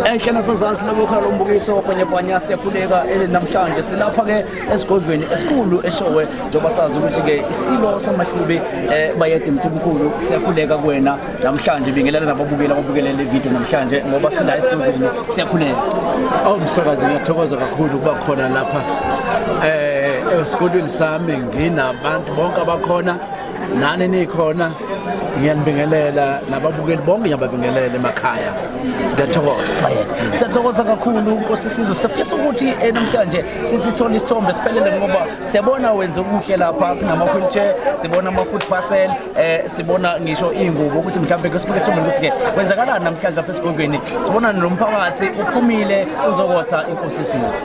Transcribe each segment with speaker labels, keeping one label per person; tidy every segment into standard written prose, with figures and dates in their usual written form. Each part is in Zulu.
Speaker 1: Ehlena sazansi lokukhala umbukiso kwenye bhanya siyakhuleka namhlanje silapha ke esigodlweni esikhulu eShowe njengoba sazi ukuthi ke isilo samaHlubi bayede mthimkhulu siyakhuleka kuwena namhlanje bingelela nababukela le video namhlanje ngoba sila esigodlweni siyakhuleka.
Speaker 2: Awumsakazi ngiyathokoza kakhulu ukuba khona lapha esigodlweni sami nginabantu bonke abakhona nani nikhona ngiyanibingelela nababukeli bonke ngiyababingelela emakhaya. Ngiyathokoza.
Speaker 1: Siyathokoza kakhulu Nkosi Sizwe. Sifisa ukuthi namhlanje sisithola isithombe siphelele ngoba siyabona wenze okuhle lapha kunama wheelchair, sibona ama food parcel, sibona ngisho ingubo ukuthi mhlawumbe ke sibuke isithombe ukuthi ke kwenzakalani namhlanje lapha esigodlweni. Sibona nomphakathi uphumile uzokotha Nkosi Sizwe.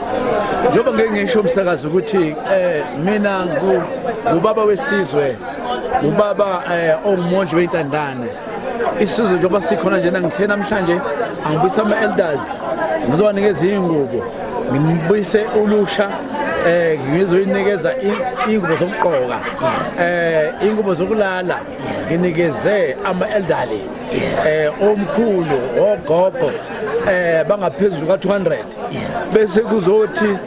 Speaker 2: Njengoba ngeke ngisho umsakazi ukuthi mina ngubaba wesizwe, ubaba ongumondli weyintandane. Isizwe njengoba sikhona nje ngithena namhlanje angibuyisa ama-elders ngizowanikeza ingubo, ngibuyise ulusha ngizoyinikeza ingubo zokugqoka, ingubo zokulala nginikeze ama-elderly, omkhulu ogogo bangaphezulu ka-200, bese kuzothi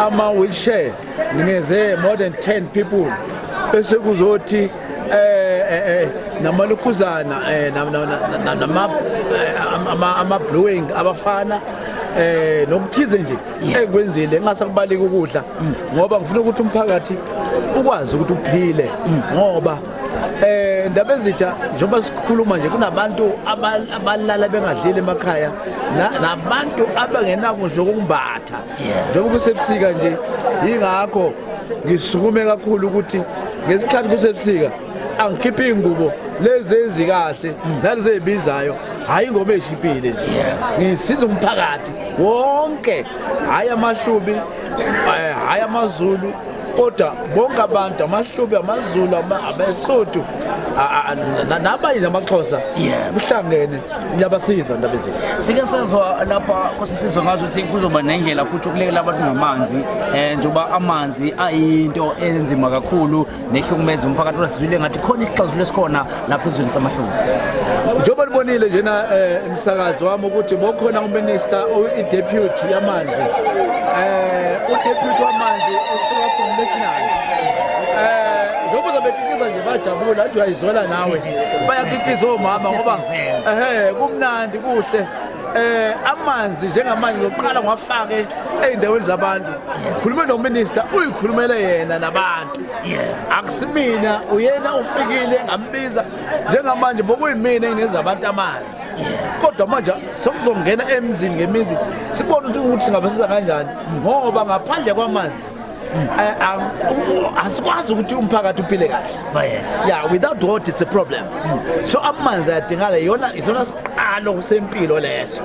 Speaker 2: ama-wheelchair nginikeze more than 10 people, bese kuzothi namalukuzana ama-blowing abafana nokuthize nje engwenzile ngingasakubaleki ukudla ngoba ngifuna ukuthi umphakathi ukwazi ukuthi uphile ngoba indaba ezitha njengoba sikhuluma nje kunabantu abalala bengadlile emakhaya nabantu abangenako nje okumbatha njengoba kusebusika nje. Yingakho ngisukume kakhulu ukuthi ngesikhathi kusebusika angikhiphe ingubo lezi ezikahle nalezi ezibizayo, hayi ingoma eshipile nje. Ngisiza umphakathi wonke, hayi amaHlubi, hayi amaZulu, kodwa bonke abantu, amaHlubi, amaZulu, abeSotho nabanye namaXhosa kuhlangene ngiyabasiza indaba ezinhle.
Speaker 1: Sike sezwa lapha Nkosi Sizwe ngazi ukuthi kuzoba nendlela futhi ukulekela abantu ngamanzi njengoba amanzi ayinto enzima kakhulu nehlukumeza umphakathi. Wasizwile ngathi khona isixazululo esikhona lapha ezweni samaHlubi.
Speaker 2: Njengoba nibonile njena umsakazi wami ukuthi bokhona uminister i-deputy yamanzi, u-deputy wamanzi usuka from national, njengoba zabekikiza nje bajabula athi uyayizola nawe bayakikiza omama ngoba kumnandi kuhle. Amanzi njengamanje zokuqala ngwafake ey'ndaweni zabantu. Khulume nominister uyikhulumele yena nabantu, akusimina uyena ufikile ngambiza njengamanje bokuyimina enginenza abantu amanzi, kodwa manje sokuzongena emzini ngemizi sibone ukuthi ngabasiza kanjani ngoba ngaphandle kwamanzi asikwazi ukuthi umphakathi uphile kahle. Without water it's a problem. So amanzi ayadingala, izona siqalo sempilo leso.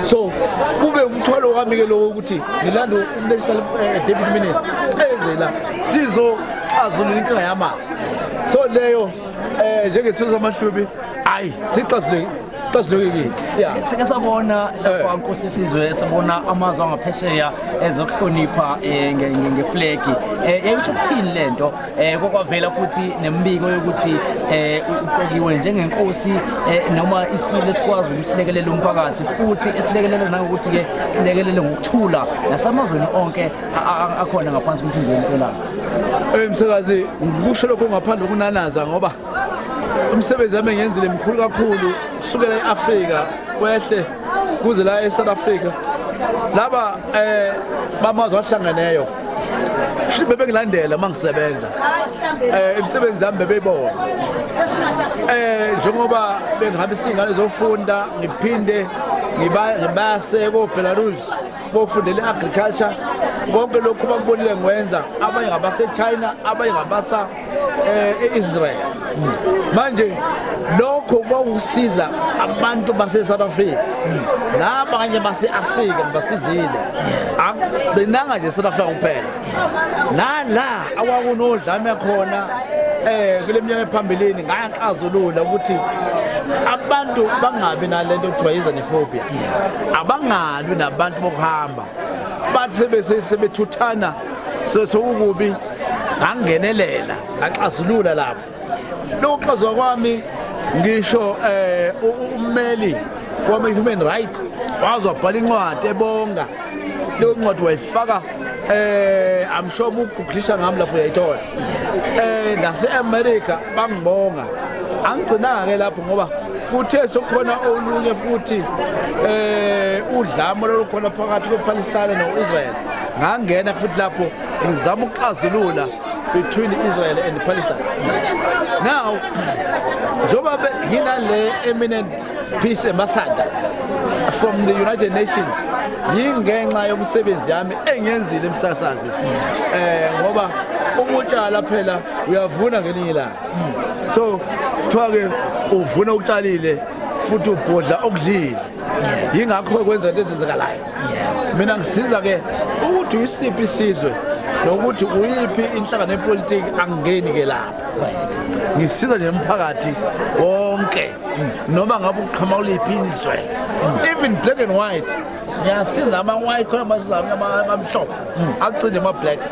Speaker 2: So kube umthwalo wami ke lo ukuthi ngilanda unational deputy minister eze la sizoxazulula inkinga yamanzi. So leyo njengesizwe samaHlubi hayi sixazulule. Sike sabona lapha Nkosi Sizwe, sabona amazwe angaphesheya ezokuhlonipha ngeflegi. Yayisho ukuthini lento kokwavela futhi nemibiko yokuthi uqokiwe njengenkosi noma isilo esikwazi ukusilekelela umphakathi futhi esilekelela nangokuthi ke silekelele ngokuthula nasamazweni onke akhona ngaphansi komthunzi wempelana. Msakazi ngikusho lokho ngaphandle kunanaza ngoba umsebenzi wami ngiyenzile mkhulu kakhulu kusukela eAfrika kwehle kuze la eSouth Africa. Laba bamazwe ahlangeneyo shibe bengilandela mangisebenza, imisebenzi yami bebeyibona njengoba bengihambisa ingane zofunda ngiphinde ngibase koBelarus bofundela agriculture. Konke lokhu bakubonile ngwenza, abanye ngabase China, abanye ngabasa eIsrael. Manje lokho kwawusiza abantu base South Africa nabanye base Africa basizile, agcinanga nje South Africa kuphela, nala awakunodlame khona kule minyaka ephambili ngayaxazulula ukuthi abantu bangabi nalento okuthiwa yizaniphobia, abangalwi nabantu bokuhamba, bathi sebethuthana sokubi ngangenelela ngaxazulula lapho. Lokuxazwa kwami ngisho ummeli wama human rights waze wabhala incwadi ebonga leyo ncwadi wayifaka I'm sure ukuglisha ngami lapho uyayithola nase-America bangibonga angigcinanga-ke lapho ngoba kuthe sokukhona olunye futhi udlame lolukhona phakathi kwePalestine no-Israel ngangena futhi lapho ngizama ukuxazulula between Israel and Palestine. Now njengoba nginale eminent peace ambassador from the United Nations yingenxa yomsebenzi yami engiyenzile emsakazi ngoba ukutshala phela uyavuna ngelinye ilanga so kuthiwa-ke uvuna ukutshalile futhi ubhodla okudlile yingakho kwenza into ezenzekalayo mina ngisiza-ke ukuthi uyisiphi isizwe nokuthi uyiphi inhlangano yepolitiki angingeni-ke lapho ngisiza nje umphakathi wonke noma ngabe uqhamuka kuliphi izwe even black and white ngiyasiza ama-white khona amhlophe agcine ama-blacks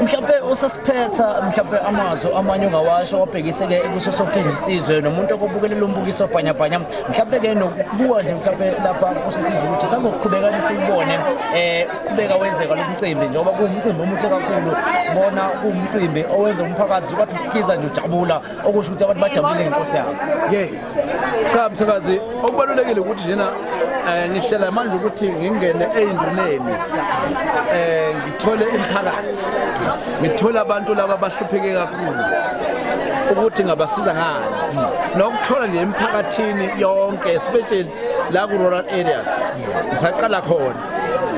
Speaker 1: mhlawumbe usasiphetha mhlawumbe amazwi amanye ongawasho wabhekise-ke kuso sonke isizwe nomuntu okobukelela umbukiso bhanyabhanya mhlawumbe-ke nokubuka nje mhlawumbe lapha kusisizwe ukuthi sazoqhubeka siwubone qhubeka wenzeka lo mcimbi njengoba kuwumcimbi omuhle kakhulu sibona kuwumcimbi owenza umphakathi nje bathi ukiza nje ujabula okusho ukuthi abantu bajabulile ngenkosi yabo.
Speaker 2: Yes, cha msakazi okubalulekile ukuthi njena ngihlela manje ukuthi ngingene ey'nduneni ngithole imphakathi ngithole abantu laba abahlupheke kakhulu ukuthi ngabasiza ngani nokuthola nje emphakathini yonke especially la ku-rural areas ngisaqala khona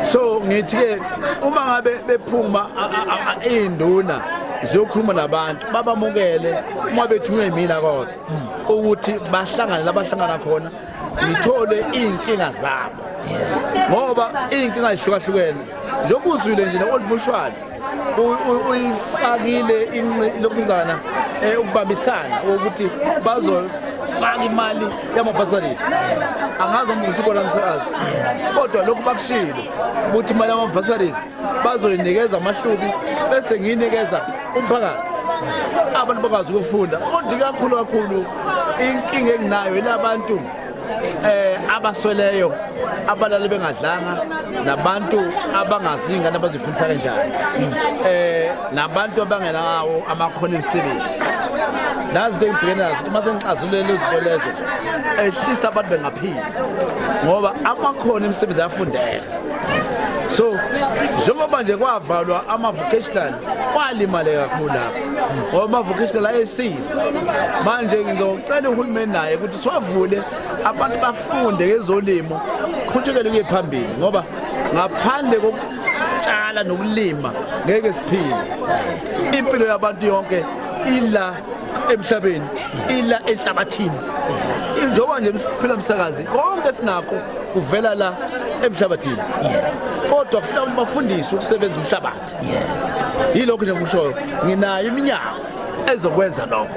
Speaker 2: so ngithi-ke uma ngabe bephuma iy'nduna ziyokhuluma nabantu babamukele uma bethunywe yimina kodwa ukuthi bahlangane labahlangana khona ngithole iy'nkinga zabo ngoba iy'nkinga zihlukahlukene njengoba uzwile nje no-old mutual uyifakile lokuzana ukubambisana ukuthi bazofaka imali yamabhasalisi angazi umbuso ubona msakazi kodwa lokhu bakushilo ukuthi imali yamabhasalisi bazoyinikeza amaHlubi bese ngiyinikeza umphakathi abantu bakwazi ukufunda kodwa kakhulu inkinga enginayo ilabantu abasweleyo abalali bengadlanga nabantu abangazi ingane abazifundisa kanjani nabantu abangenawo amakhono emsebenzi nazi into engibhekene nazo ukuthi mase ngixazulele izinto lezo least abantu bengaphila ngoba amakhono emsebenzi ayafundeka so njengoba nje kwavalwa ama-vocational kwalimale kakhulu lapho ngoba ama-vocational ayesiza manje ngizocela uhulumeni naye ukuthi siwavule abantu bafunde ngezolimo kuqhutshekele kuye phambili ngoba ngaphandle kokutshala nokulima ngeke siphile impilo yabantu yonke ila emhlabeni ila enhlabathini njengoba nje siphila msakazi konke sinakho kuvela la emhlabathini kodwa kufanele ukuthi bafundiswe ukusebenza umhlabathi yilokho nje ngishoyo nginayo iminyango ezokwenza lokho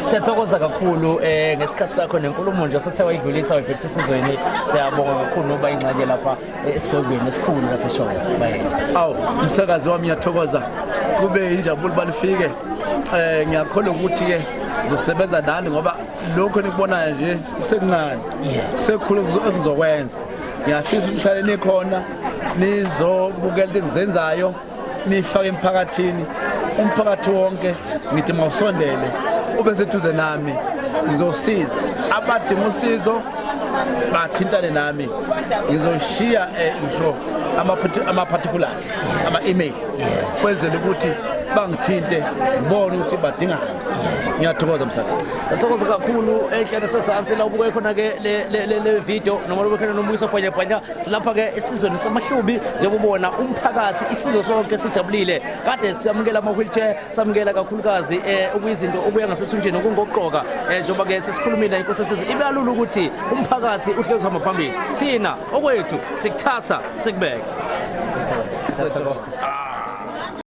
Speaker 1: siyathokoza kakhulu ngesikhathi sakho nenkulumo nje sothe wayidlulisa wayibhekisa esizweni siyabonga kakhulu noba ingxenye lapha esigwegweni esikhulu lapha eShongwe
Speaker 2: awu umsakazi wami ngiyathokoza kube injabulo balifike ngiyakholwa ukuthi-ke ngizosebenza nani ngoba lokho nikubonayo nje kusekuncane kusekhulu ekuzokwenza ngiyafisa ukuthi nihlale nikhona nizobukela into engizenzayo nifake emphakathini umphakathi wonke ngithi mawusondele ube seduze nami ngizosiza abadinga usizo bathintane nami ngizoshiya ngisho ama-particulars ama-email kwenzela ukuthi bangithinte ngibone ukuthi badingani ngiyathokoza msakazi
Speaker 1: siyathokoza kakhulu ehlane sezansi la ubuke khona-ke le video noma ube khona nombukiso bhanyabhanya silapha-ke esizweni samaHlubi njengobona umphakathi isizwe sonke sijabulile kade siyamukela ama-wheelchair samukela kakhulukazi okuyizinto okuya ngasethunjini okungokugqoka njengoba-ke sesikhulumile inkosi yesizwe ibe kalula ukuthi umphakathi uhlezi uhamba phambili thina okwethu sikuthatha sikubeke.